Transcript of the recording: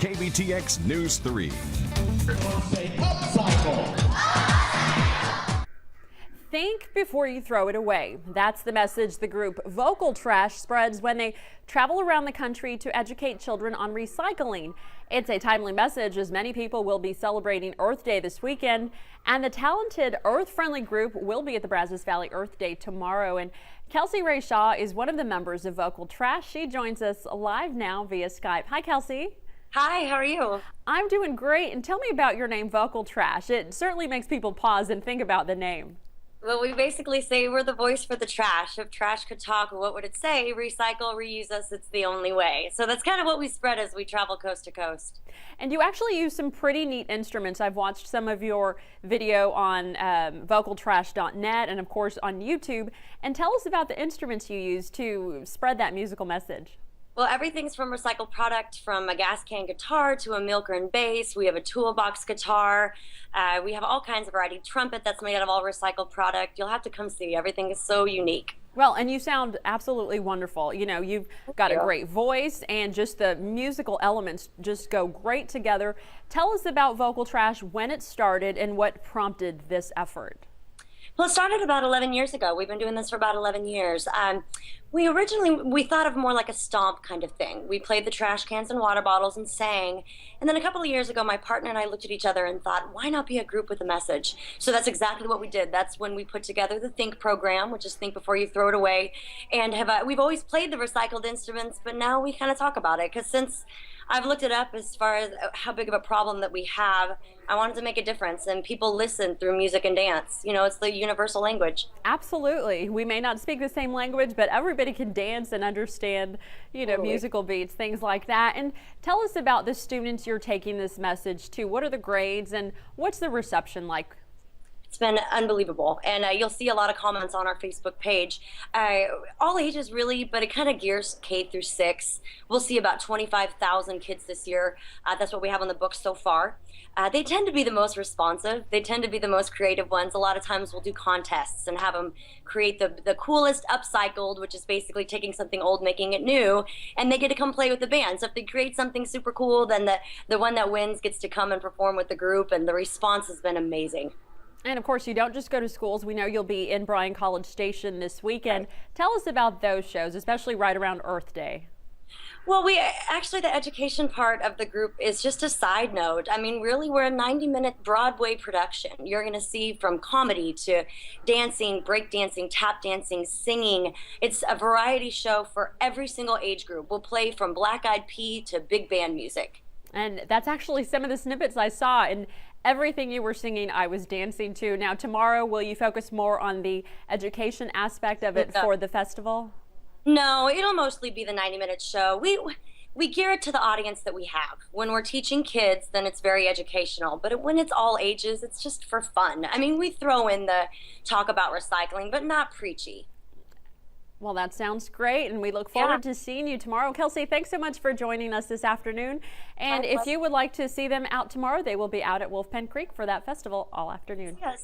KBTX News 3. Think before you throw it away. That's the message the group Vocal Trash spreads when they travel around the country to educate children on recycling. It's a timely message as many people will be celebrating Earth Day this weekend, and the talented earth-friendly group will be at the Brazos Valley Earth Day tomorrow. And Kelsey Rae is one of the members of Vocal Trash. She joins us live now via Skype. Hi, Kelsey. Hi, how are you? I'm doing great. And tell me about your name, Vocal Trash. It certainly makes people pause and think about the name. Well, we basically say we're the voice for the trash. If trash could talk, what would it say? Recycle, reuse us, it's the only way. So that's kind of what we spread as we travel coast to coast. And you actually use some pretty neat instruments. I've watched some of your video on vocaltrash.net and of course on YouTube. And tell us about the instruments you use to spread that musical message. Well, everything's from recycled product, from a gas can guitar to a milker and bass. We have a toolbox guitar. We have all kinds of variety. Trumpet that's made out of all recycled product. You'll have to come see. Everything is so unique. Well, and you sound absolutely wonderful. You know, you've got a great voice and just the musical elements just go great together. Tell us about Vocal Trash, when it started and what prompted this effort. Well, it started about 11 years ago. We've been doing this for about 11 years. We thought of more like a stomp kind of thing. We played the trash cans and water bottles and sang. And then a couple of years ago, my partner and I looked at each other and thought, why not be a group with a message? So that's exactly what we did. That's when we put together the Think program, which is Think Before You Throw It Away. And we've always played the recycled instruments, but now we kind of talk about it. Because since I've looked it up as far as how big of a problem that we have, I wanted to make a difference, and people listen through music and dance. You know, it's the universal language. Absolutely. We may not speak the same language, but everybody can dance and understand, you know, musical beats, things like that. And tell us about the students you're taking this message to. What are the grades and what's the reception like? It's been unbelievable, and you'll see a lot of comments on our Facebook page. All ages really, but it kind of gears K through 6. We'll see about 25,000 kids this year. That's what we have on the books so far. They tend to be the most responsive. They tend to be the most creative ones. A lot of times we'll do contests and have them create the coolest upcycled, which is basically taking something old, making it new, and they get to come play with the band. So if they create something super cool, then the one that wins gets to come and perform with the group, and the response has been amazing. And of course, you don't just go to schools. We know you'll be in Bryan College Station this weekend. Tell us about those shows, especially right around Earth Day. Well, the education part of the group is just a side note. I mean, really, we're a 90-minute Broadway production. You're going to see from comedy to dancing, break dancing, tap dancing, singing. It's a variety show for every single age group. We'll play from Black Eyed Peas to big band music. And that's actually some of the snippets I saw, and everything you were singing I was dancing to. Now tomorrow, will you focus more on the education aspect of it for the festival? No, it'll mostly be the 90-minute show. We gear it to the audience that we have. When we're teaching kids, then it's very educational. But when it's all ages, it's just for fun. I mean, we throw in the talk about recycling, but not preachy. Well, that sounds great, and we look forward to seeing you tomorrow. Kelsey, thanks so much for joining us this afternoon. And if you would like to see them out tomorrow, they will be out at Wolf Pen Creek for that festival all afternoon. Yes.